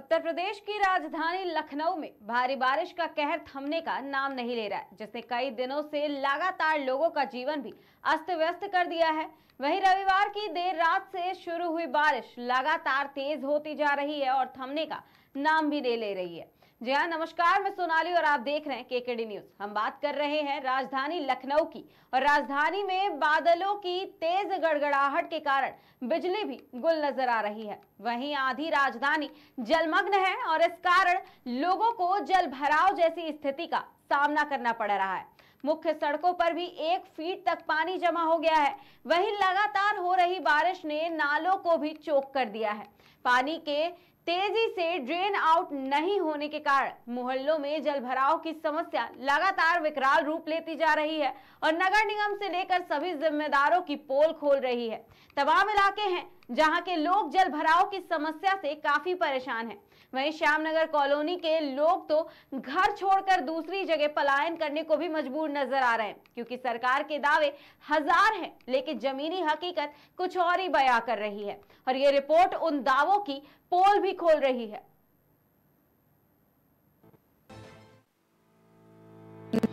उत्तर प्रदेश की राजधानी लखनऊ में भारी बारिश का कहर थमने का नाम नहीं ले रहा है, जिसने कई दिनों से लगातार लोगों का जीवन भी अस्त व्यस्त कर दिया है। वहीं रविवार की देर रात से शुरू हुई बारिश लगातार तेज होती जा रही है और थमने का नाम भी नहीं ले रही है। जी हाँ, नमस्कार, मैं सोनाली और आप देख रहे हैं केकेडी न्यूज। हम बात कर रहे हैं राजधानी लखनऊ की और राजधानी में बादलों की तेज गड़गड़ाहट के कारण बिजली भी गुल नजर आ रही है। वहीं आधी राजधानी जलमग्न है और इस कारण लोगों को जल भराव जैसी स्थिति का सामना करना पड़ रहा है। मुख्य सड़कों पर भी 1 फीट तक पानी जमा हो गया है। वहीं लगातार हो रही बारिश ने नालों को भी चोक कर दिया है। पानी के तेजी से ड्रेन आउट नहीं होने के कारण मोहल्लों में जल भराव की समस्या लगातार विकराल रूप लेती जा रही है और नगर निगम से लेकर सभी जिम्मेदारों की पोल खोल रही है। तमाम इलाके हैं जहां के लोग जल भराव की समस्या से काफी परेशान हैं। वहीं श्यामनगर कॉलोनी के लोग तो घर छोड़कर दूसरी जगह पलायन करने को भी मजबूर नजर आ रहे हैं, क्योंकि सरकार के दावे हजार हैं लेकिन जमीनी हकीकत कुछ और ही बयां कर रही है और ये रिपोर्ट उन दावों की पोल भी खोल रही है।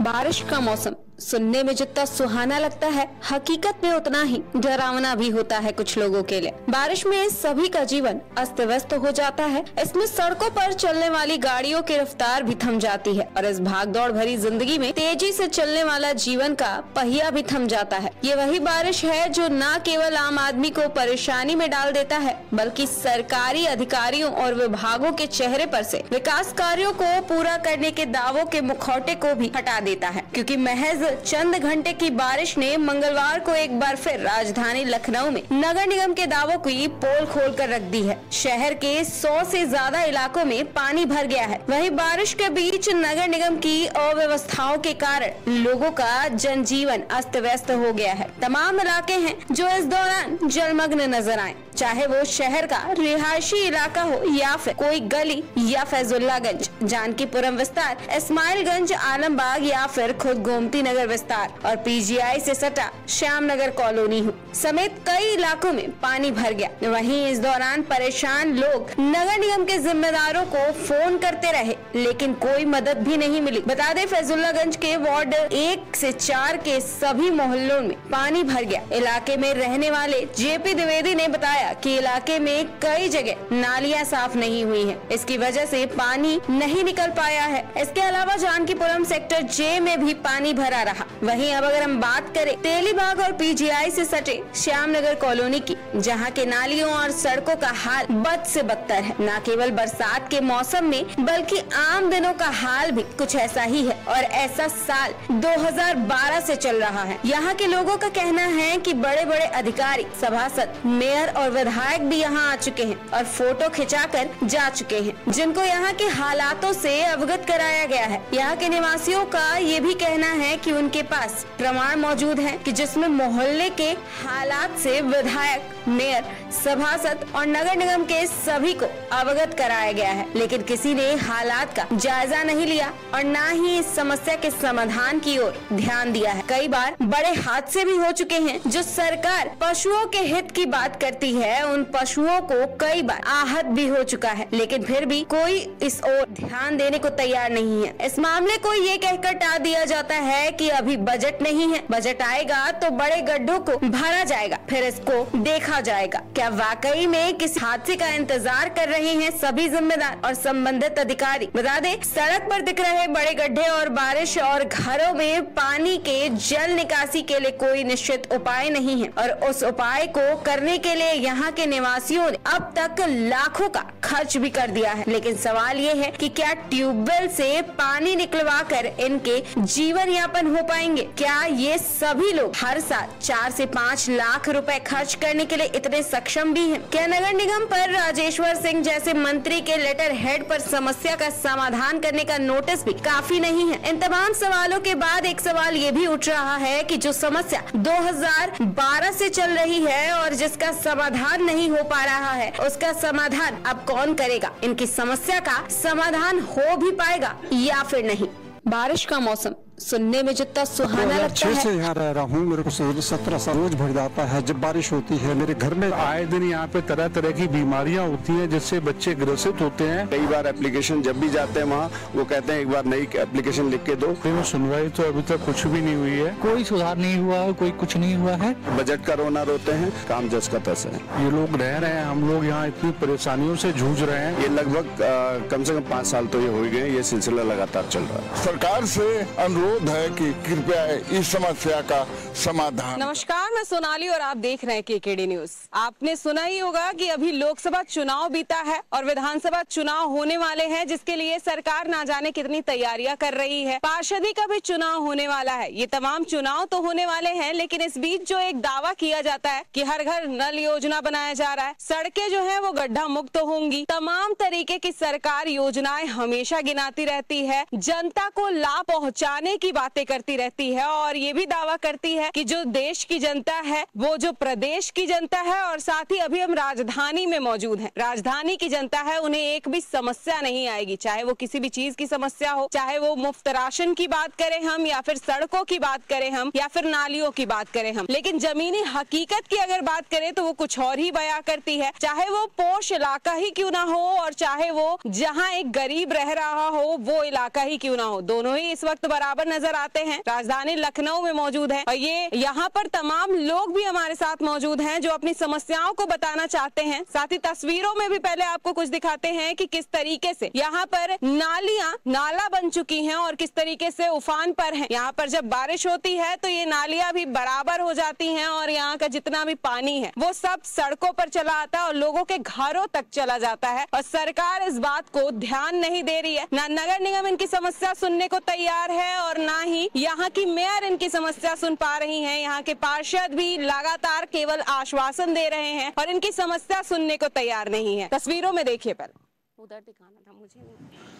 बारिश का मौसम सुनने में जितना सुहाना लगता है, हकीकत में उतना ही डरावना भी होता है कुछ लोगों के लिए। बारिश में सभी का जीवन अस्त व्यस्त हो जाता है। इसमें सड़कों पर चलने वाली गाड़ियों की रफ्तार भी थम जाती है और इस भागदौड़ भरी जिंदगी में तेजी से चलने वाला जीवन का पहिया भी थम जाता है। ये वही बारिश है जो न केवल आम आदमी को परेशानी में डाल देता है, बल्कि सरकारी अधिकारियों और विभागों के चेहरे पर से विकास कार्यों को पूरा करने के दावों के मुखौटे को भी हटा देता है। क्योंकि महज चंद घंटे की बारिश ने मंगलवार को एक बार फिर राजधानी लखनऊ में नगर निगम के दावों की पोल खोल कर रख दी है। शहर के 100 से ज्यादा इलाकों में पानी भर गया है। वहीं बारिश के बीच नगर निगम की अव्यवस्थाओं के कारण लोगों का जनजीवन अस्त व्यस्त हो गया है। तमाम इलाके हैं जो इस दौरान जलमग्न नजर आए, चाहे वो शहर का रिहायशी इलाका हो या फिर कोई गली या फैजुल्लागंज, जानकीपुरम विस्तार, इस्माइलगंज, आलमबाग या फिर खुद गोमती नगर विस्तार और पीजीआई से सटा श्यामनगर कॉलोनी हो समेत कई इलाकों में पानी भर गया। वहीं इस दौरान परेशान लोग नगर निगम के जिम्मेदारों को फोन करते रहे, लेकिन कोई मदद भी नहीं मिली। बता दें, फैजुल्लागंज के वार्ड 1 से 4 के सभी मोहल्लों में पानी भर गया। इलाके में रहने वाले जेपी द्विवेदी ने बताया कि इलाके में कई जगह नालियां साफ नहीं हुई हैं। इसकी वजह से पानी नहीं निकल पाया है। इसके अलावा जानकीपुरम सेक्टर जे में भी पानी भरा रहा। वहीं अब अगर हम बात करें तेलीबाग और पीजीआई से सटे श्यामनगर कॉलोनी की, जहां के नालियों और सड़कों का हाल बद से बदतर है। न केवल बरसात के मौसम में बल्कि आम दिनों का हाल भी कुछ ऐसा ही है और ऐसा साल 2012 से चल रहा है। यहाँ के लोगों का कहना है कि बड़े बड़े अधिकारी, सभासद, मेयर और विधायक भी यहाँ आ चुके हैं और फोटो खिंचाकर जा चुके हैं, जिनको यहाँ के हालातों से अवगत कराया गया है। यहाँ के निवासियों का ये भी कहना है कि उनके पास प्रमाण मौजूद है कि जिसमें मोहल्ले के हालात से विधायक, मेयर, सभासद और नगर निगम के सभी को अवगत कराया गया है, लेकिन किसी ने हालात का जायजा नहीं लिया और न ही इस समस्या के समाधान की ओर ध्यान दिया है। कई बार बड़े हादसे भी हो चुके हैं। जो सरकार पशुओं के हित की बात करती है, उन पशुओं को कई बार आहत भी हो चुका है, लेकिन फिर भी कोई इस ओर ध्यान देने को तैयार नहीं है। इस मामले को ये कहकर टाल दिया जाता है कि अभी बजट नहीं है, बजट आएगा तो बड़े गड्ढों को भरा जाएगा, फिर इसको देखा जाएगा। क्या वाकई में किस हादसे का इंतजार कर रहे हैं सभी जिम्मेदार और संबंधित अधिकारी? बता दें, सड़क पर दिख रहे बड़े गड्ढे और बारिश और घरों में पानी के जल निकासी के लिए कोई निश्चित उपाय नहीं है और उस उपाय को करने के लिए यहाँ के निवासियों ने अब तक लाखों का खर्च भी कर दिया है। लेकिन सवाल ये है कि क्या ट्यूबवेल से पानी निकलवा कर इनके जीवन यापन हो पाएंगे? क्या ये सभी लोग हर साल 4 से 5 लाख रुपए खर्च करने के लिए इतने सक्षम भी हैं? क्या नगर निगम पर राजेश्वर सिंह जैसे मंत्री के लेटर हेड पर समस्या का समाधान करने का नोटिस भी काफी नहीं है? इन तमाम सवालों के बाद एक सवाल ये भी उठ रहा है कि जो समस्या 2012 से चल रही है और जिसका समाधान नहीं हो पा रहा है, उसका समाधान अब कौन करेगा? इनकी समस्या का समाधान हो भी पाएगा या फिर नहीं? बारिश का मौसम सुनने में जितना सुहाना लगता है। से यहाँ रह रहा हूँ, मेरे को 17 साल रोज भर जाता है। जब बारिश होती है मेरे घर में आए दिन यहाँ पे तरह तरह की बीमारियाँ होती हैं जिससे बच्चे ग्रसित होते हैं। कई बार एप्लीकेशन जब भी जाते हैं वहाँ वो कहते हैं एक बार नई एप्लीकेशन लिख के दो। सुनवाई तो अभी तक कुछ भी नहीं हुई है, कोई सुधार नहीं हुआ है, कोई कुछ नहीं हुआ है। बजट का रोना रोते हैं, काम जस का तस है। ये लोग रह रहे हैं, हम लोग यहाँ इतनी परेशानियों से जूझ रहे हैं। ये लगभग कम से कम 5 साल तो ये हो गए, ये सिलसिला लगातार चल रहा है। सरकार से अनुरोध है कि कृपया इस समस्या का समाधान। नमस्कार, मैं सोनाली और आप देख रहे हैं केकेडी न्यूज। आपने सुना ही होगा कि अभी लोकसभा चुनाव बीता है और विधानसभा चुनाव होने वाले हैं, जिसके लिए सरकार ना जाने कितनी तैयारियां कर रही है। पार्षदी का भी चुनाव होने वाला है। ये तमाम चुनाव तो होने वाले हैं, लेकिन इस बीच जो एक दावा किया जाता है कि हर घर नल योजना बनाया जा रहा है, सड़कें जो है वो गड्ढा मुक्त होंगी, तमाम तरीके की सरकार योजनाएं हमेशा गिनाती रहती है, जनता को लाभ पहुँचाने की बातें करती रहती है और ये भी दावा करती है कि जो देश की जनता है वो जो प्रदेश की जनता है और साथ ही अभी हम राजधानी में मौजूद हैं, राजधानी की जनता है, उन्हें एक भी समस्या नहीं आएगी, चाहे वो किसी भी चीज की समस्या हो, चाहे वो मुफ्त राशन की बात करें हम या फिर सड़कों की बात करें हम या फिर नालियों की बात करें हम। लेकिन जमीनी हकीकत की अगर बात करें तो वो कुछ और ही बयां करती है, चाहे वो पोश इलाका ही क्यों ना हो और चाहे वो जहाँ एक गरीब रह रहा हो वो इलाका ही क्यों ना हो, दोनों ही इस वक्त बराबर नजर आते हैं। राजधानी लखनऊ में मौजूद है और ये यहाँ पर तमाम लोग भी हमारे साथ मौजूद हैं जो अपनी समस्याओं को बताना चाहते हैं। साथ ही तस्वीरों में भी पहले आपको कुछ दिखाते हैं कि किस तरीके से यहाँ पर नाला बन चुकी हैं और किस तरीके से उफान पर हैं। यहाँ पर जब बारिश होती है तो ये नालियां भी बराबर हो जाती हैं और यहाँ का जितना भी पानी है वो सब सड़कों पर चला आता है और लोगों के घरों तक चला जाता है और सरकार इस बात को ध्यान नहीं दे रही है। ना नगर निगम इनकी समस्या सुनने को तैयार है और ना ही यहाँ की मेयर इनकी समस्या सुन पा रही हैं। यहाँ के पार्षद भी लगातार केवल आश्वासन दे रहे हैं और इनकी समस्या सुनने को तैयार नहीं है। तस्वीरों में देखिए, पहले उधर दिखाना था मुझे नहीं।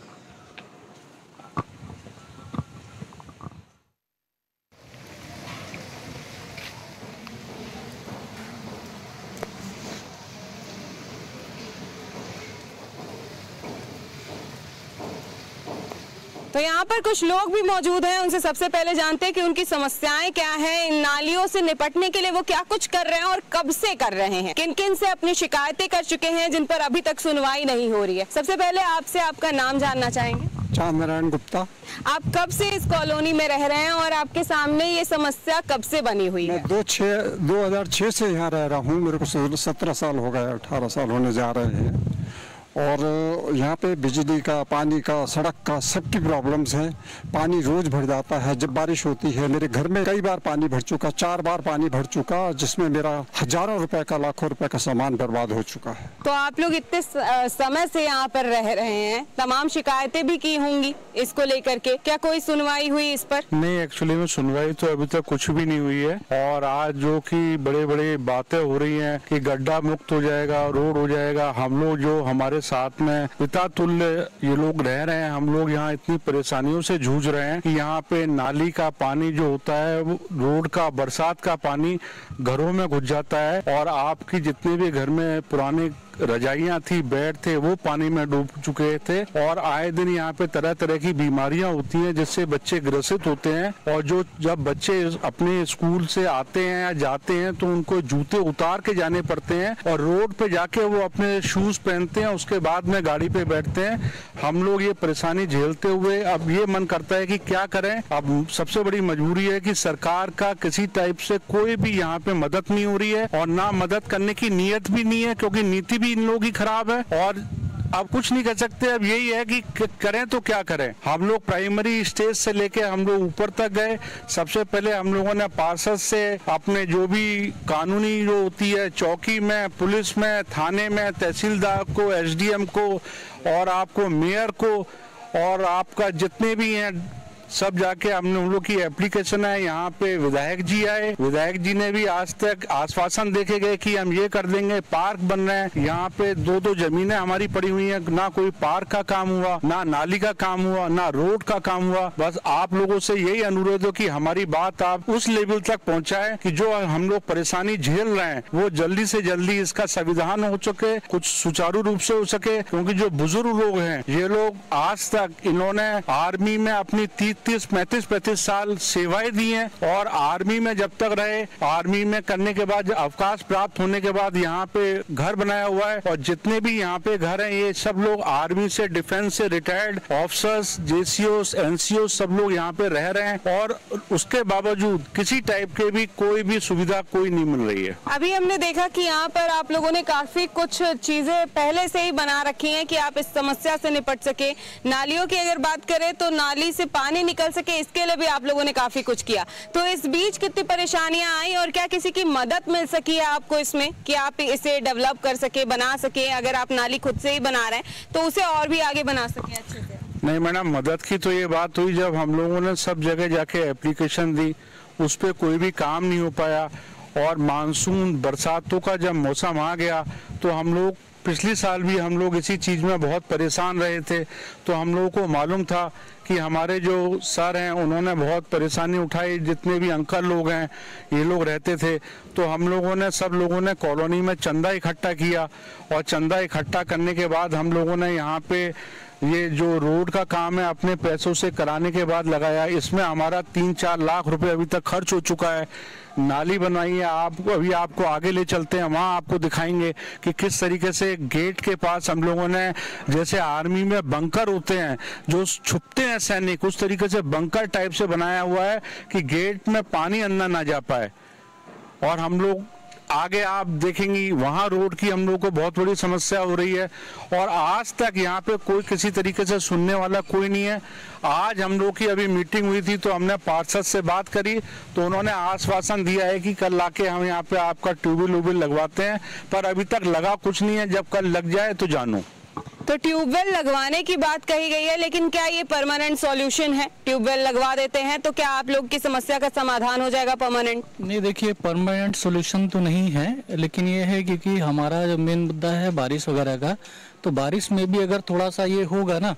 तो यहाँ पर कुछ लोग भी मौजूद हैं, उनसे सबसे पहले जानते हैं कि उनकी समस्याएं क्या हैं, इन नालियों से निपटने के लिए वो क्या कुछ कर रहे हैं और कब से कर रहे हैं, किन किन से अपनी शिकायतें कर चुके हैं जिन पर अभी तक सुनवाई नहीं हो रही है। सबसे पहले आपसे आपका नाम जानना चाहेंगे। चांद नारायण गुप्ता। आप कब से इस कॉलोनी में रह रहे हैं और आपके सामने ये समस्या कब से बनी हुई है? 2006 से यहाँ रह रहा हूँ, मेरे को 17 साल हो गए, 18 साल होने जा रहे हैं और यहाँ पे बिजली का, पानी का, सड़क का, सबकी प्रॉब्लम्स हैं। पानी रोज भर जाता है जब बारिश होती है। मेरे घर में कई बार पानी भर चुका, 4 बार पानी भर चुका, जिसमें मेरा हजारों रुपए का, लाखों रुपए का सामान बर्बाद हो चुका है। तो आप लोग इतने समय से यहाँ पर रह रहे हैं, तमाम शिकायतें भी की होंगी इसको लेकर के, क्या कोई सुनवाई हुई इस पर? नहीं, एक्चुअली में सुनवाई तो अभी तक कुछ भी नहीं हुई है और आज जो कि बड़े बड़े बातें हो रही हैं कि गड्ढा मुक्त हो जाएगा, रोड हो जाएगा, हम लोग जो हमारे साथ में पिता तुल्य ये लोग रह रहे हैं, हम लोग यहाँ इतनी परेशानियों से जूझ रहे हैं कि यहाँ पे नाली का पानी जो होता है वो रोड का, बरसात का पानी घरों में घुस जाता है और आपकी जितने भी घर में पुराने रजाइयाँ थी, बेड थे, वो पानी में डूब चुके थे और आए दिन यहाँ पे तरह तरह की बीमारियां होती हैं जिससे बच्चे ग्रसित होते हैं और जब बच्चे अपने स्कूल से आते हैं या जाते हैं तो उनको जूते उतार के जाने पड़ते हैं और रोड पे जाके वो अपने शूज पहनते हैं, उसके बाद में गाड़ी पे बैठते हैं। हम लोग ये परेशानी झेलते हुए अब ये मन करता है कि क्या करें। अब सबसे बड़ी मजबूरी है कि सरकार का किसी टाइप से कोई भी यहाँ पे मदद नहीं हो रही है और ना मदद करने की नीयत भी नहीं है, क्योंकि नीति इन लोगों की खराब है और अब कुछ नहीं कर सकते। अब यही है कि करें तो क्या करें। हम लोग प्राइमरी स्टेज से लेके हम लोग ऊपर तक गए। सबसे पहले हम लोगों ने पार्षद से अपने जो भी कानूनी जो होती है, चौकी में, पुलिस में, थाने में, तहसीलदार को, एसडीएम को और आपको मेयर को और आपका जितने भी हैं सब जाके हम लोग की एप्लीकेशन है। यहाँ पे विधायक जी आए, विधायक जी ने भी आज तक आश्वासन देके गए कि हम ये कर देंगे, पार्क बन रहे हैं। यहाँ पे 2-2 जमीनें हमारी पड़ी हुई हैं, ना कोई पार्क का काम हुआ, ना नाली का काम हुआ, ना रोड का काम हुआ। बस आप लोगों से यही अनुरोध हो कि हमारी बात आप उस लेवल तक पहुँचाए कि जो हम लोग परेशानी झेल रहे हैं वो जल्दी से जल्दी इसका संविधान हो सके, कुछ सुचारू रूप से हो सके। क्योंकि जो बुजुर्ग लोग हैं ये लोग आज तक इन्होंने आर्मी में अपनी 35 साल सेवाएं दी हैं और आर्मी में जब तक रहे, आर्मी में करने के बाद अवकाश प्राप्त होने के बाद यहाँ पे घर बनाया हुआ है और जितने भी यहाँ पे घर हैं ये सब लोग आर्मी से, डिफेंस से रिटायर्ड ऑफिसर्स, जेसीओस, एनसीओ सब लोग यहाँ पे रह रहे हैं और उसके बावजूद किसी टाइप के भी कोई भी सुविधा कोई नहीं मिल रही है। अभी हमने देखा कि यहाँ पर आप लोगों ने काफी कुछ चीजें पहले से ही बना रखी हैं कि आप इस समस्या से निपट सके। नालियों की अगर बात करें तो नाली से पानी निकल सके, इसके लिए भी आप लोगों ने काफी कुछ किया। तो इस बीच कितनी परेशानियां आई और क्या किसी की मदद मिल सकी है आपको इसमें कि आप इसे डेवलप कर सके, बना सके? अगर आप नाली खुद से ही बना रहे हैं तो उसे और भी आगे बना सके अच्छे से। नहीं मैडम, मदद की तो ये बात हुई जब हम लोगों ने सब जगह जाके एप्लीकेशन दी, उस पर कोई भी काम नहीं हो पाया। और मानसून बरसातों का जब मौसम आ गया तो हम लोग पिछले साल भी हम लोग इसी चीज़ में बहुत परेशान रहे थे। तो हम लोगों को मालूम था कि हमारे जो सर हैं उन्होंने बहुत परेशानी उठाई, जितने भी अंकल लोग हैं ये लोग रहते थे। तो हम लोगों ने, सब लोगों ने कॉलोनी में चंदा इकट्ठा किया और चंदा इकट्ठा करने के बाद हम लोगों ने यहाँ पे ये जो रोड का काम है अपने पैसों से कराने के बाद लगाया। इसमें हमारा 3-4 लाख रुपए अभी तक खर्च हो चुका है। नाली बनवाई है, आप अभी आपको आगे ले चलते हैं, वहाँ आपको दिखाएंगे कि किस तरीके से गेट के पास हम लोगों ने, जैसे आर्मी में बंकर होते हैं जो छुपते हैं सैनिक, उस तरीके से बंकर टाइप से बनाया हुआ है कि गेट में पानी अंदर ना जा पाए। और हम लोग आगे आप देखेंगी वहाँ रोड की हम लोग को बहुत बड़ी समस्या हो रही है और आज तक यहाँ पे कोई किसी तरीके से सुनने वाला कोई नहीं है। आज हम लोग की अभी मीटिंग हुई थी तो हमने पार्षद से बात करी तो उन्होंने आश्वासन दिया है कि कल लाके हम यहाँ पे आपका ट्यूबवेल लगवाते हैं, पर अभी तक लगा कुछ नहीं है। जब कल लग जाए तो जानो। तो ट्यूबवेल लगवाने की बात कही गई है, लेकिन क्या ये परमानेंट सॉल्यूशन है? ट्यूबवेल लगवा देते हैं तो क्या आप लोग की समस्या का समाधान हो जाएगा परमानेंट? नहीं, देखिए परमानेंट सॉल्यूशन तो नहीं है, लेकिन ये है क्योंकि हमारा जो मेन मुद्दा है बारिश वगैरह का, तो बारिश में भी अगर थोड़ा सा ये होगा ना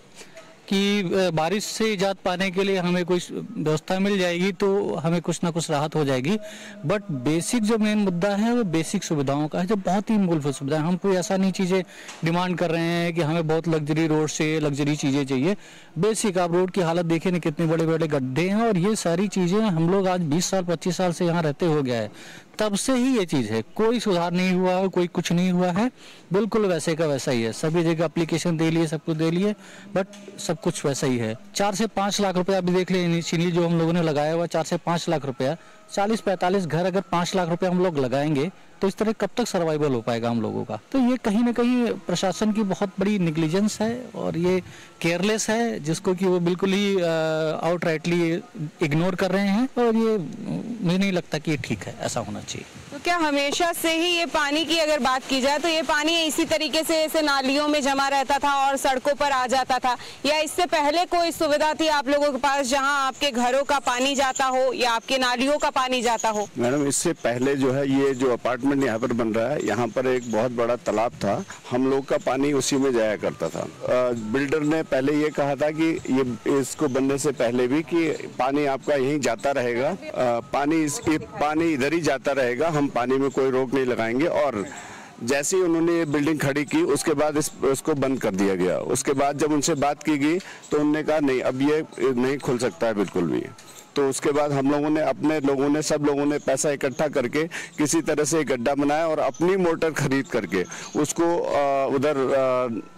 कि बारिश से इजात पाने के लिए हमें कोई व्यवस्था मिल जाएगी तो हमें कुछ ना कुछ राहत हो जाएगी। बट बेसिक जो मेन मुद्दा है वो बेसिक सुविधाओं का है, जो बहुत ही मूलभूत सुविधा है। हम कोई ऐसा नहीं चीज़ें डिमांड कर रहे हैं कि हमें बहुत लग्जरी रोड से लग्जरी चीज़ें चाहिए। बेसिक आप रोड की हालत देखिए ना, कितने बड़े बड़े गड्ढे हैं और ये सारी चीज़ें हम लोग आज 20 साल 25 साल से यहाँ रहते हो गया है, तब से ही ये चीज़ है। कोई सुधार नहीं हुआ है, कोई कुछ नहीं हुआ है, बिल्कुल वैसे का वैसा ही है। सभी जगह एप्लीकेशन दे लिए, सब कुछ दे लिए, बट सब कुछ वैसा ही है। 4 से 5 लाख रुपया अभी देख लें इनिशियली जो हम लोगों ने लगाया हुआ 4 से 5 लाख रुपया, 40-45 घर अगर 5 लाख रुपया हम लोग लगाएंगे तो इस तरह कब तक सर्वाइवल हो पाएगा हम लोगों का? तो ये कहीं ना कहीं प्रशासन की बहुत बड़ी निग्लिजेंस है और ये केयरलेस है, जिसको कि वो बिल्कुल ही आउटराइटली इग्नोर कर रहे हैं और ये मुझे नहीं लगता कि ये ठीक है, ऐसा होना चाहिए। तो क्या हमेशा से ही ये पानी की अगर बात की जाए तो ये पानी इसी तरीके से ऐसे नालियों में जमा रहता था और सड़कों पर आ जाता था, या इससे पहले कोई सुविधा थी आप लोगों के पास जहां आपके घरों का पानी जाता हो या आपके नालियों का पानी जाता हो? मैडम, इससे पहले जो है ये जो अपार्टमेंट यहाँ पर बन रहा है, यहाँ पर एक बहुत बड़ा तालाब था, हम लोग का पानी उसी में जाया करता था। बिल्डर ने पहले ये कहा था कि ये इसको बनने से पहले भी कि पानी आपका यहीं जाता रहेगा, पानी इधर ही जाता रहेगा, हम पानी में कोई रोक नहीं लगाएंगे। और जैसे ही उन्होंने ये बिल्डिंग खड़ी की उसके बाद इसको बंद कर दिया गया। उसके बाद जब उनसे बात की गई तो उन्होंने कहा नहीं, अब ये नहीं खुल सकता है बिल्कुल भी। तो उसके बाद हम लोगों ने, अपने लोगों ने, सब लोगों ने पैसा इकट्ठा करके किसी तरह से एक गड्ढा बनाया और अपनी मोटर खरीद करके उसको उधर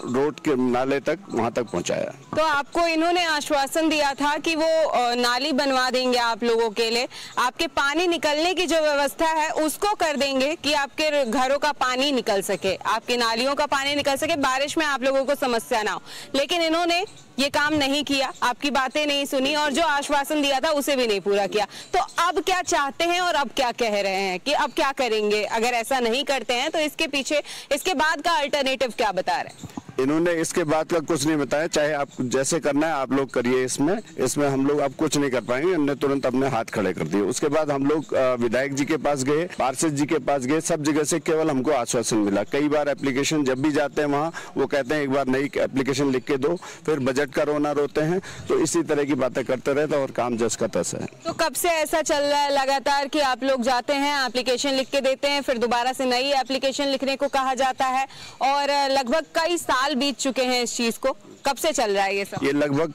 रोड के नाले तक, वहां तक पहुंचाया। तो आपको इन्होंने आश्वासन दिया था कि वो नाली बनवा देंगे आप लोगों के लिए, आपके पानी निकलने की जो व्यवस्था है उसको कर देंगे कि आपके घरों का पानी निकल सके, आपके नालियों का पानी निकल सके, बारिश में आप लोगों को समस्या ना हो। लेकिन इन्होंने ये काम नहीं किया, आपकी बातें नहीं सुनी और जो आश्वासन दिया था उसे भी नहीं पूरा किया। तो अब क्या चाहते हैं और अब क्या कह रहे हैं कि अब क्या करेंगे अगर ऐसा नहीं करते हैं? तो इसके पीछे, इसके बाद का अल्टरनेटिव क्या बता रहे हैं? इन्होंने इसके बाद का कुछ नहीं बताया, चाहे आप जैसे करना है आप लोग करिए, इसमें हम लोग अब कुछ नहीं कर पाएंगे। हमने तुरंत अपने हाथ खड़े कर दिए। उसके बाद हम लोग विधायक जी के पास गए, पार्षद जी के पास गए, सब जगह से केवल हमको आश्वासन मिला। कई बार एप्लीकेशन जब भी जाते हैं वहाँ वो कहते हैं एक बार नई एप्लीकेशन लिख के दो, फिर बजट का रोना रोते हैं। तो इसी तरह की बातें करते रहते और काम जस का तस है। तो कब से ऐसा चल रहा है लगातार कि आप लोग जाते हैं, एप्लीकेशन लिख के देते हैं, फिर दोबारा से नई एप्लीकेशन लिखने को कहा जाता है और लगभग कई साल बीत चुके हैं इस चीज को? कब से चल रहा है ये सब? ये लगभग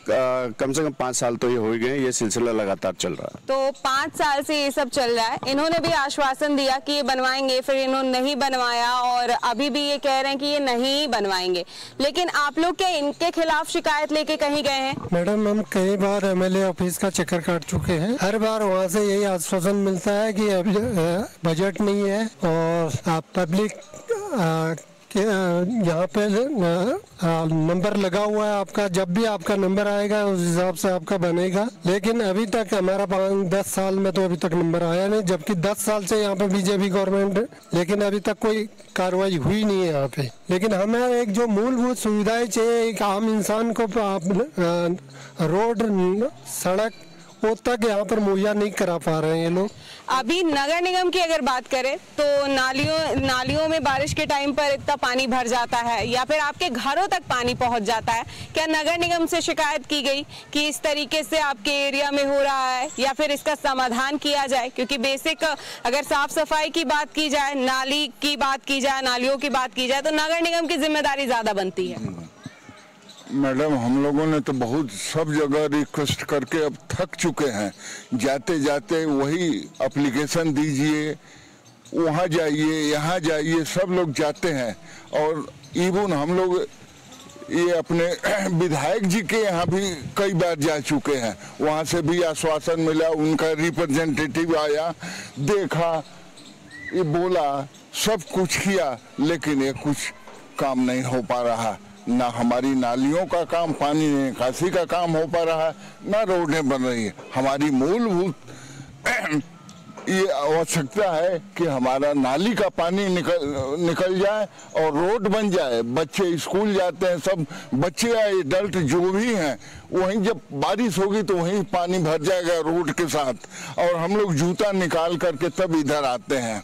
कम से कम 5 साल तो ये हो गए, ये सिलसिला लगातार चल रहा है। तो 5 साल से ये सब चल रहा है। इन्होंने भी आश्वासन दिया कि ये बनवाएंगे, फिर इन्होंने नहीं बनवाया और अभी भी ये कह रहे हैं कि ये नहीं बनवाएंगे। लेकिन आप लोग क्या इनके खिलाफ शिकायत लेके कहीं गए हैं? मैडम, हम कई बार MLA ऑफिस का चक्कर काट चुके हैं। हर बार वहाँ से यही आश्वासन मिलता है कि अभी बजट नहीं है और पब्लिक यहाँ पे नंबर लगा हुआ है आपका, जब भी आपका नंबर आएगा उस हिसाब से आपका बनेगा। लेकिन अभी तक हमारा 10 साल में तो अभी तक नंबर आया नहीं, जबकि 10 साल से यहाँ पे बीजेपी गवर्नमेंट है, लेकिन अभी तक कोई कार्रवाई हुई नहीं है यहाँ पे। लेकिन हमें एक जो मूलभूत सुविधाएं चाहिए, एक आम इंसान को रोड, सड़क वो तक यहाँ पर मुहैया नहीं करा पा रहे हैं ये लोग। अभी नगर निगम की अगर बात करें तो नालियों में बारिश के टाइम पर इतना पानी भर जाता है या फिर आपके घरों तक पानी पहुंच जाता है। क्या नगर निगम से शिकायत की गई कि इस तरीके से आपके एरिया में हो रहा है या फिर इसका समाधान किया जाए? क्योंकि बेसिक अगर साफ सफाई की बात की जाए, नाली की बात की जाए, नालियों की बात की जाए तो नगर निगम की जिम्मेदारी ज्यादा बनती है। मैडम, हम लोगों ने तो बहुत सब जगह रिक्वेस्ट करके अब थक चुके हैं। जाते जाते वही एप्लीकेशन दीजिए, वहाँ जाइए, यहाँ जाइए, सब लोग जाते हैं। और इवन हम लोग ये अपने विधायक जी के यहाँ भी कई बार जा चुके हैं, वहाँ से भी आश्वासन मिला, उनका रिप्रेजेंटेटिव आया, देखा, ये बोला, सब कुछ किया, लेकिन ये कुछ काम नहीं हो पा रहा। ना हमारी नालियों का काम, पानी निकासी का काम हो पा रहा है, ना रोडें बन रही है। हमारी मूलभूत ये आवश्यकता है कि हमारा नाली का पानी निकल जाए और रोड बन जाए। बच्चे स्कूल जाते हैं, सब बच्चे एडल्ट जो भी हैं, वहीं जब बारिश होगी तो वहीं पानी भर जाएगा रोड के साथ, और हम लोग जूता निकाल करके तब इधर आते हैं।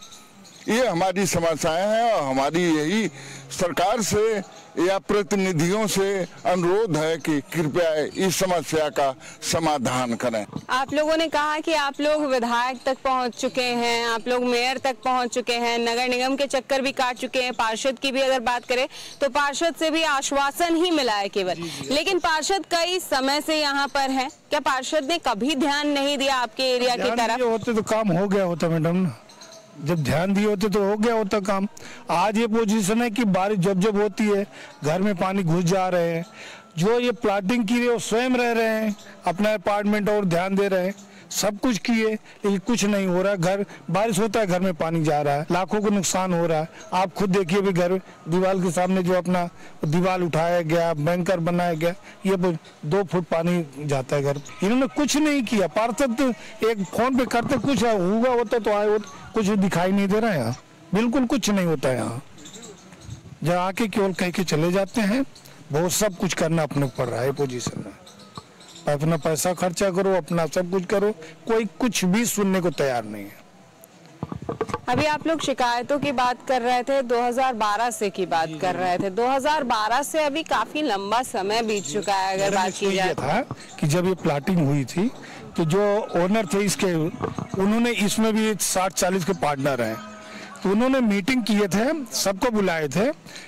ये हमारी समस्याएं हैं और हमारी यही सरकार से या प्रतिनिधियों से अनुरोध है कि कृपया इस समस्या का समाधान करें। आप लोगों ने कहा कि आप लोग विधायक तक पहुंच चुके हैं, आप लोग मेयर तक पहुंच चुके हैं, नगर निगम के चक्कर भी काट चुके हैं। पार्षद की भी अगर बात करें तो पार्षद से भी आश्वासन ही मिला है केवल। लेकिन पार्षद कई समय से यहाँ पर है, क्या पार्षद ने कभी ध्यान नहीं दिया आपके एरिया की तरफ? होते तो काम हो गया होता मैडम, जब ध्यान दिए होते तो हो गया होता काम। आज ये पोजीशन है कि बारिश जब जब होती है घर में पानी घुस जा रहे हैं। जो ये प्लाटिंग की रहे वो स्वयं रह रहे हैं, अपना अपार्टमेंट और ध्यान दे रहे हैं, सब कुछ किए, लेकिन कुछ नहीं हो रहा। घर बारिश होता है, घर में पानी जा रहा है, लाखों को नुकसान हो रहा है। आप खुद देखिए भी घर दीवार के सामने जो अपना दीवार उठाया गया, बैंकर बनाया गया, ये 2 फुट पानी जाता है घर। इन्होंने कुछ नहीं किया। पार्षद एक फोन पे करते कुछ हुआ होता तो आए होते, कुछ दिखाई नहीं दे रहा है यहाँ, बिल्कुल कुछ नहीं होता है यहाँ। जहाँ आके केवल कह के चले जाते हैं, बहुत सब कुछ करना अपने पड़ रहा है पोजीशन में। अपना पैसा खर्चा करो, अपना सब कुछ करो, कोई कुछ भी सुनने को तैयार नहीं है। अभी आप लोग शिकायतों की बात कर रहे थे, 2012 से की बात कर रहे थे। 2012 से अभी काफी लंबा समय बीत चुका है। अगर बात की जाए था कि जब ये प्लाटिंग हुई थी तो जो ओनर थे इसके, उन्होंने इसमें भी 60-40 के पार्टनर हैं, तो उन्होंने मीटिंग किए थे, सबको बुलाए थे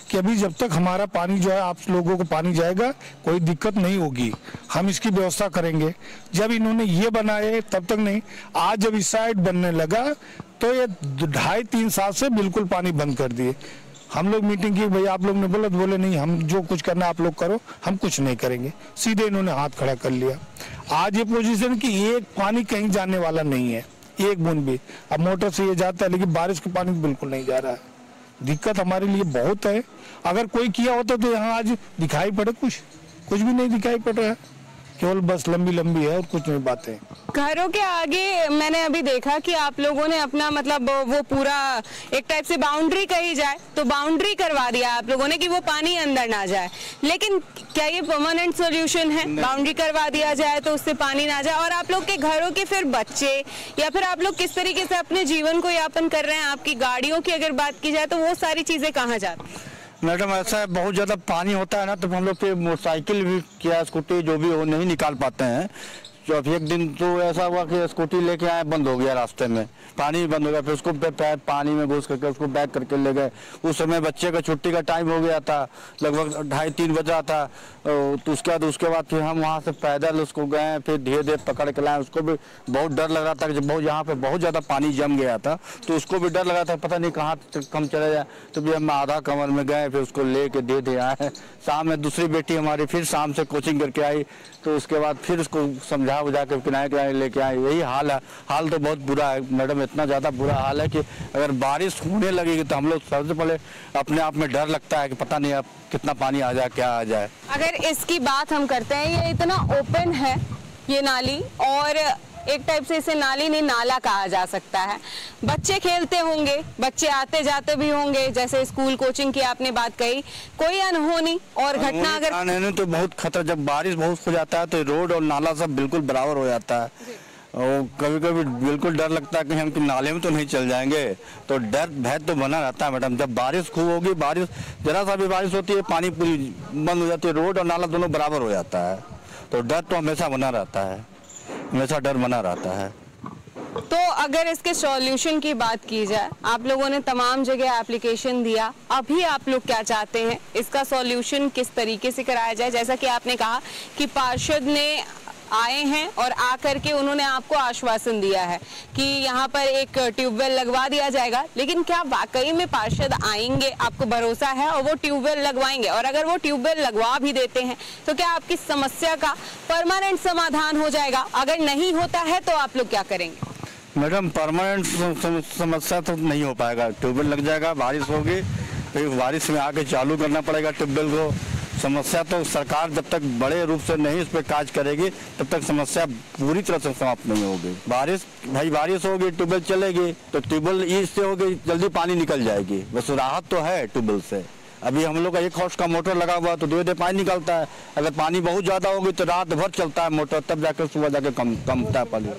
कि अभी जब तक हमारा पानी जो है, आप लोगों को पानी जाएगा, कोई दिक्कत नहीं होगी, हम इसकी व्यवस्था करेंगे। जब इन्होंने ये बनाए तब तक नहीं। आज जब इस साइड बनने लगा तो ये 2.5-3 साल से बिल्कुल पानी बंद कर दिए। हम लोग मीटिंग की, भाई आप लोग ने बोला, तो बोले नहीं, हम जो कुछ करना आप लोग करो, हम कुछ नहीं करेंगे। सीधे इन्होंने हाथ खड़ा कर लिया। आज ये पोजीशन कि एक पानी कहीं जाने वाला नहीं है, एक बूंद भी। अब मोटर से ये जाता है, लेकिन बारिश का पानी बिल्कुल नहीं जा रहा है। दिक्कत हमारे लिए बहुत है। अगर कोई किया होता तो यहाँ आज दिखाई पड़े, कुछ भी नहीं दिखाई पड़ रहा है, केवल बस लंबी लंबी है और कुछ नहीं बातें। घरों के आगे मैंने अभी देखा कि आप लोगों ने अपना मतलब वो पूरा एक टाइप से बाउंड्री कही जाए तो बाउंड्री करवा दिया आप लोगों ने कि वो पानी अंदर ना जाए। लेकिन क्या ये परमानेंट सॉल्यूशन है? बाउंड्री करवा दिया जाए तो उससे पानी ना जाए। और आप लोग के घरों के फिर बच्चे या फिर आप लोग किस तरीके से अपने जीवन को यापन कर रहे हैं? आपकी गाड़ियों की अगर बात की जाए तो वो सारी चीजें कहाँ जाती हैं? मैडम, ऐसा है, बहुत ज़्यादा पानी होता है ना, तो हम लोग पे मोटरसाइकिल भी क्या स्कूटी जो भी हो नहीं निकाल पाते हैं। एक दिन तो ऐसा हुआ कि स्कूटी लेके आए, बंद हो गया रास्ते में, पानी बंद हो गया, फिर उसको पानी में घुस करके उसको बैग करके ले गए। उस समय बच्चे का छुट्टी का टाइम हो गया था, लगभग 2:30-3 बजा था। तो उसके बाद फिर हम वहाँ से पैदल उसको गए, फिर धीरे धीरे पकड़ के लाए। उसको भी बहुत डर लग रहा था कि जब यहाँ पे बहुत ज़्यादा पानी जम गया था, तो उसको भी डर लगा था पता नहीं कहाँ कम चले जाए। तो भी हम आधा कमर में गए, फिर उसको ले के धीरे धीरे आए। शाम में दूसरी बेटी हमारी फिर शाम से कोचिंग करके आई, तो उसके बाद फिर उसको समझा बुझा के किनारे लेके आए। यही हाल है, हाल तो बहुत बुरा है मैडम, इतना ज़्यादा बुरा हाल है कि अगर बारिश होने लगेगी तो हम लोग सबसे पहले अपने आप में डर लगता है कि पता नहीं अब कितना पानी आ जाए, क्या आ जाए। अगर इसकी बात हम करते हैं, ये इतना ओपन है ये नाली, और एक टाइप से इसे नाली नहीं नाला कहा जा सकता है। बच्चे खेलते होंगे, बच्चे आते जाते भी होंगे, जैसे स्कूल कोचिंग की आपने बात कही, कोई अनहोनी और घटना अगर अनहोनी तो बहुत खतरा, जब बारिश बहुत हो जाता है तो रोड और नाला सब बिल्कुल बराबर हो जाता है। और कभी कभी बिल्कुल डर लगता है कि हम नाले में तो नहीं चल जाएंगे, तो डर भय तो बना रहता है मैडम। जब बारिश खूब होगी, बारिश जरा सा भी बारिश होती है, पानी पूरी बंद हो जाती है, रोड और नाला दोनों बराबर हो जाता है, तो डर तो हमेशा बना रहता है, हमेशा डर बना रहता है। तो अगर इसके सॉल्यूशन की बात की जाए, आप लोगों ने तमाम जगह एप्लीकेशन दिया, अभी आप लोग क्या चाहते हैं, इसका सॉल्यूशन किस तरीके से कराया जाए? जैसा कि आपने कहा कि पार्षद ने आए हैं और आकर के उन्होंने आपको आश्वासन दिया है कि यहाँ पर एक ट्यूबवेल लगवा दिया जाएगा, लेकिन क्या वाकई में पार्षद आएंगे? आपको भरोसा है और वो ट्यूबवेल लगवाएंगे? और अगर वो ट्यूबवेल लगवा भी देते हैं तो क्या आपकी समस्या का परमानेंट समाधान हो जाएगा? अगर नहीं होता है तो आप लोग क्या करेंगे? मैडम परमानेंट समस्या तो नहीं हो पाएगा। ट्यूबवेल लग जाएगा, बारिश होगी, फिर बारिश में आके चालू करना पड़ेगा ट्यूबवेल को। समस्या तो सरकार जब तक बड़े रूप से नहीं इस पर काज करेगी तब तक समस्या पूरी तरह से समाप्त नहीं होगी। बारिश होगी, ट्यूबवेल चलेगी, तो ट्यूबवेल इससे होगी जल्दी पानी निकल जाएगी, बस राहत तो है ट्यूबवेल से। अभी हम लोग का 1 हॉर्स का मोटर लगा हुआ तो धीरे धीरे पानी निकलता है, अगर पानी बहुत ज्यादा होगी तो रात भर चलता है मोटर, तब जाकर सुबह जाकर कमता है पानी,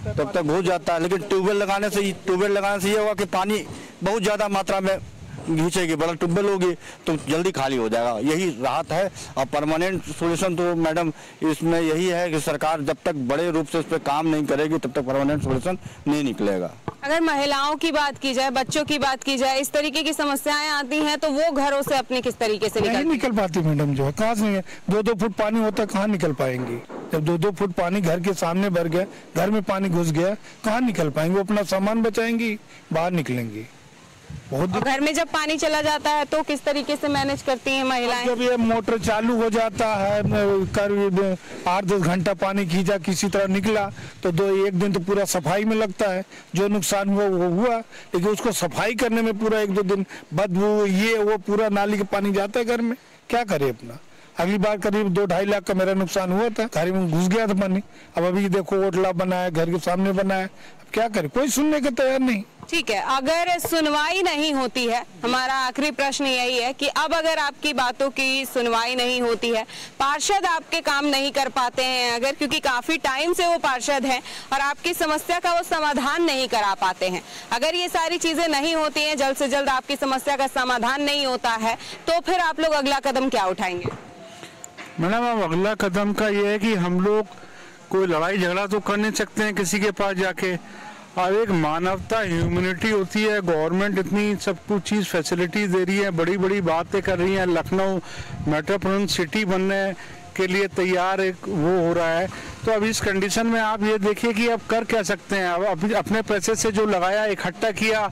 तब तक घुस जाता है। लेकिन ट्यूबवेल लगाने से ये होगा कि पानी बहुत ज्यादा मात्रा में खींचेगी, बड़ा ट्यूबवेल होगी तो जल्दी खाली हो जाएगा, यही राहत है। और परमानेंट सोल्यूशन तो मैडम इसमें यही है कि सरकार जब तक बड़े रूप से इस पर काम नहीं करेगी तब तक परमानेंट सोल्यूशन नहीं निकलेगा। अगर महिलाओं की बात की जाए, बच्चों की बात की जाए, इस तरीके की समस्याएं आती हैं तो वो घरों से अपने किस तरीके से नहीं निकल पाती मैडम? जो है कहाँ से 2-2 फुट पानी होता है, कहाँ निकल पाएंगी? जब 2-2 फुट पानी घर के सामने भर गया, घर में पानी घुस गया, कहाँ निकल पाएंगे? वो अपना सामान बचाएंगी, बाहर निकलेंगी। बहुत घर में जब पानी चला जाता है तो किस तरीके से मैनेज करती हैं महिलाएं? जब ये मोटर चालू हो जाता है, करीब 8-10 घंटा पानी खींचा, किसी तरह निकला तो 1 दिन तो पूरा सफाई में लगता है। जो नुकसान हुआ वो हुआ, लेकिन उसको सफाई करने में पूरा 1-2 दिन बदबू ये वो पूरा नाली का पानी जाता है घर में, क्या करे अपना? अगली बार करीब 2-2.5 लाख का मेरा नुकसान हुआ था, घर में घुस गया था पानी। अब अभी देखो ओटला बनाया, घर के सामने बनाया, अब क्या करे? कोई सुनने को तैयार नहीं। ठीक है, अगर सुनवाई नहीं होती है, हमारा आखिरी प्रश्न यही है कि अब अगर आपकी बातों की सुनवाई नहीं होती है, पार्षद आपके काम नहीं कर पाते हैं, अगर क्योंकि काफी टाइम से वो पार्षद हैं और आपकी समस्या का वो समाधान नहीं करा पाते हैं, अगर ये सारी चीजें नहीं होती हैं, जल्द से जल्द आपकी समस्या का समाधान नहीं होता है, तो फिर आप लोग अगला कदम क्या उठाएंगे? मैडम अब अगला कदम का ये है कि हम लोग कोई लड़ाई झगड़ा तो कर नहीं सकते हैं किसी के पास जाके, और एक मानवता ह्यूमैनिटी होती है। गवर्नमेंट इतनी सब कुछ चीज़ फैसिलिटी दे रही है, बड़ी बड़ी बातें कर रही है, लखनऊ मेट्रोपॉलिटन सिटी बनने के लिए तैयार एक वो हो रहा है। तो अब इस कंडीशन में आप ये देखिए कि अब कर क्या सकते हैं। अब अपने पैसे से जो लगाया, इकट्ठा किया,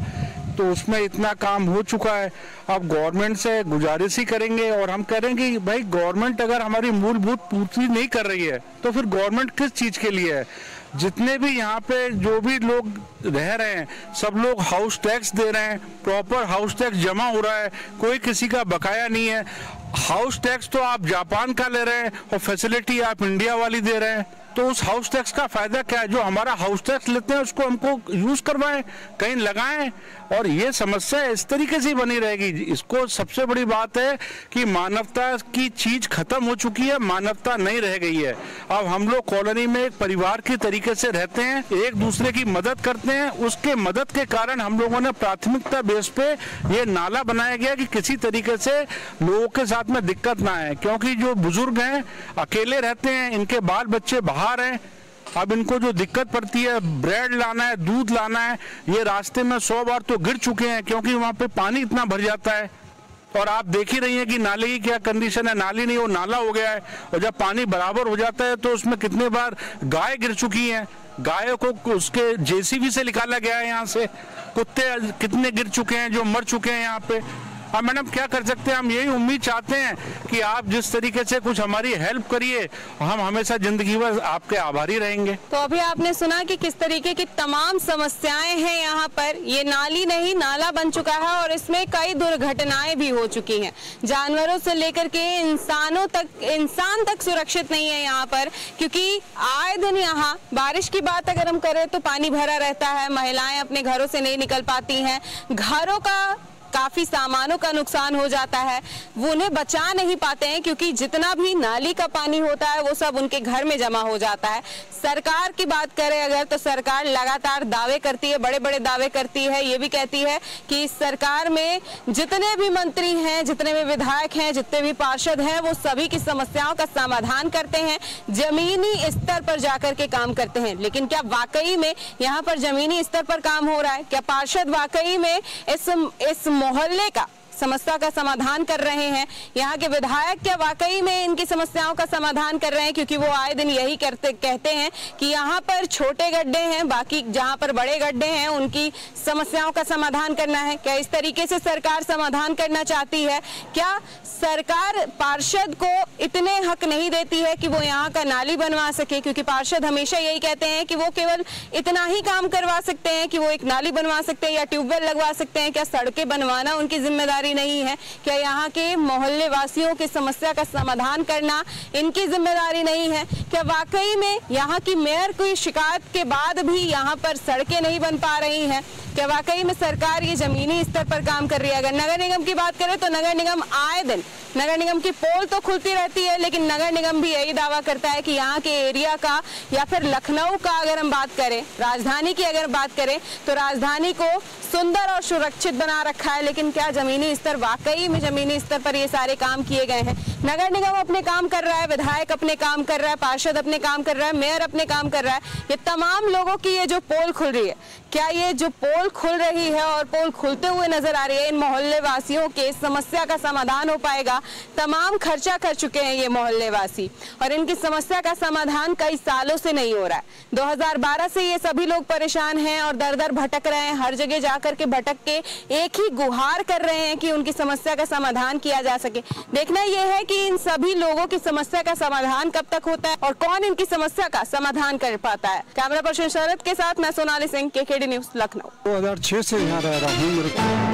तो उसमें इतना काम हो चुका है। अब गवर्नमेंट से गुजारिश ही करेंगे और हम करेंगे कि भाई गवर्नमेंट अगर हमारी मूलभूत पूर्ति नहीं कर रही है तो फिर गवर्नमेंट किस चीज़ के लिए है? जितने भी यहाँ पे जो भी लोग रह रहे हैं सब लोग हाउस टैक्स दे रहे हैं, प्रॉपर हाउस टैक्स जमा हो रहा है, कोई किसी का बकाया नहीं है। हाउस टैक्स तो आप जापान का ले रहे हैं और फैसिलिटी आप इंडिया वाली दे रहे हैं, तो उस हाउस टैक्स का फायदा क्या है? जो हमारा हाउस टैक्स लेते हैं उसको हमको यूज करवाएं, कहीं लगाएं, और ये समस्या इस तरीके से बनी रहेगी। इसको सबसे बड़ी बात है कि मानवता की चीज खत्म हो चुकी है, मानवता नहीं रह गई है। अब हम लोग कॉलोनी में एक परिवार के तरीके से रहते हैं, एक दूसरे की मदद करते हैं, उसके मदद के कारण हम लोगों ने प्राथमिकता बेस पे ये नाला बनाया गया कि किसी तरीके से लोगों के साथ में दिक्कत ना आए, क्योंकि जो बुजुर्ग हैं अकेले रहते हैं, इनके बाल बच्चे बाहर हैं, अब इनको जो दिक्कत पड़ती है, ब्रेड लाना है, दूध लाना है, ये रास्ते में 100 बार तो गिर चुके हैं क्योंकि वहाँ पे पानी इतना भर जाता है। और आप देख ही रही हैं कि नाले की क्या कंडीशन है, नाली नहीं वो नाला हो गया है। और जब पानी बराबर हो जाता है तो उसमें कितने बार गाय गिर चुकी हैं, गायों को उसके जेसीबी से निकाला गया है यहाँ से, कुत्ते कितने गिर चुके हैं जो मर चुके हैं यहाँ पे। अब मैडम क्या कर सकते हैं, हम यही उम्मीद चाहते हैं कि आप जिस तरीके से कुछ हमारी हेल्प करिए, हम हमेशा जिंदगी भर आपके आभारी रहेंगे। तो अभी आपने सुना कि किस तरीके की तमाम समस्याएं हैं यहाँ पर। ये नाली नहीं नाला बन चुका है और इसमें कई दुर्घटनाएं भी हो चुकी हैं। जानवरों से लेकर के इंसान तक सुरक्षित नहीं है यहाँ पर, क्योंकि आए दिन यहाँ बारिश की बात अगर हम करें तो पानी भरा रहता है, महिलाएं अपने घरों से नहीं निकल पाती हैं, घरों का काफी सामानों का नुकसान हो जाता है, वो उन्हें बचा नहीं पाते हैं क्योंकि जितना भी नाली का पानी होता है वो सब उनके घर में जमा हो जाता है। सरकार की बात करें अगर तो सरकार लगातार दावे करती है, बड़े बड़े दावे करती है, ये भी कहती है कि इस सरकार में जितने भी मंत्री हैं, जितने भी विधायक हैं, जितने भी पार्षद हैं, वो सभी की समस्याओं का समाधान करते हैं, जमीनी स्तर पर जाकर के काम करते हैं। लेकिन क्या वाकई में यहाँ पर जमीनी स्तर पर काम हो रहा है? क्या पार्षद वाकई में इस मोहल्ले का समस्या का समाधान कर रहे हैं? यहाँ के विधायक क्या वाकई में इनकी समस्याओं का समाधान कर रहे हैं? क्योंकि वो आए दिन यही कहते हैं कि यहाँ पर छोटे गड्ढे हैं, बाकी जहाँ पर बड़े गड्ढे हैं उनकी समस्याओं का समाधान करना है। क्या इस तरीके से सरकार समाधान करना चाहती है? क्या सरकार पार्षद को इतने हक नहीं देती है कि वो यहाँ का नाली बनवा सके? क्योंकि पार्षद हमेशा यही कहते हैं कि वो केवल इतना ही काम करवा सकते हैं कि वो एक नाली बनवा सकते हैं या ट्यूबवेल लगवा सकते हैं। क्या सड़कें बनवाना उनकी जिम्मेदारी नहीं है? क्या यहाँ के मोहल्ले वासियों की समस्या का समाधान करना इनकी जिम्मेदारी नहीं है? क्या वाकई में यहाँ की मेयर की शिकायत के बाद भी यहाँ पर सड़कें नहीं बन पा रही हैं? क्या वाकई में सरकार ये जमीनी स्तर पर काम कर रही है? अगर नगर निगम की बात करें तो नगर निगम आए दिन नगर निगम की पोल तो खुलती रहती है, लेकिन नगर निगम भी यही दावा करता है कि यहाँ के एरिया का या फिर लखनऊ का अगर हम बात करें, राजधानी की अगर बात करें तो राजधानी को सुंदर और सुरक्षित बना रखा है। लेकिन क्या जमीनी स्तर, वाकई में जमीनी स्तर पर ये सारे काम किए गए हैं? नगर निगम अपने काम कर रहा है, विधायक अपने काम कर रहा है, पार्षद अपने काम कर रहा है, मेयर अपने काम कर रहा है। ये तमाम लोगों की ये जो पोल खुल रही है, क्या ये जो पोल खुल रही है और पोल खुलते हुए नजर आ रही है, इन मोहल्ले वासियों के समस्या का समाधान हो पाएगा? तमाम खर्चा कर चुके हैं ये मोहल्ले वासी और इनकी समस्या का समाधान कई सालों से नहीं हो रहा है। 2012 से ये सभी लोग परेशान हैं और दर दर भटक रहे हैं, हर जगह जाकर के भटक के एक ही गुहार कर रहे हैं कि उनकी समस्या का समाधान किया जा सके। देखना यह है कि इन सभी लोगों की समस्या का समाधान कब तक होता है और कौन इनकी समस्या का समाधान कर पाता है। कैमरा पर्सन शरद के साथ मैं सोनाली सिंह, केकेडी न्यूज, लखनऊ। 2006 से यहाँ रह रहा हूँ।